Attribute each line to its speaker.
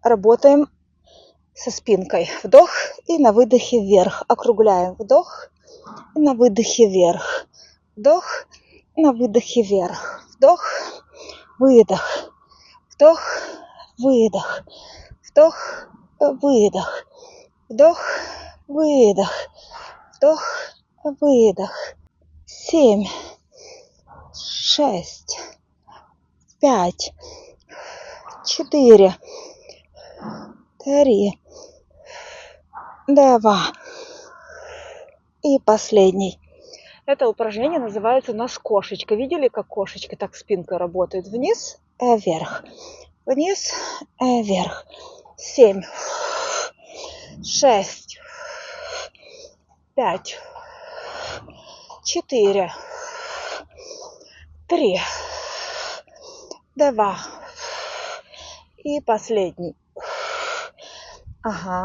Speaker 1: работаем со спинкой. Вдох и на выдохе вверх. Округляем. Вдох и на выдохе вверх. Вдох и на выдохе вверх. Вдох, выдох. Вдох, выдох. Вдох, выдох. Вдох, выдох. Вдох, выдох. 7, 6, 5, 4, 3, 2. И последний. Это упражнение называется у нас кошечка. Видели, как кошечка так спинкой работает? Вниз, вверх. Вниз, вверх. 7, 6, 5, 4, 3, 2. И последний. Ага.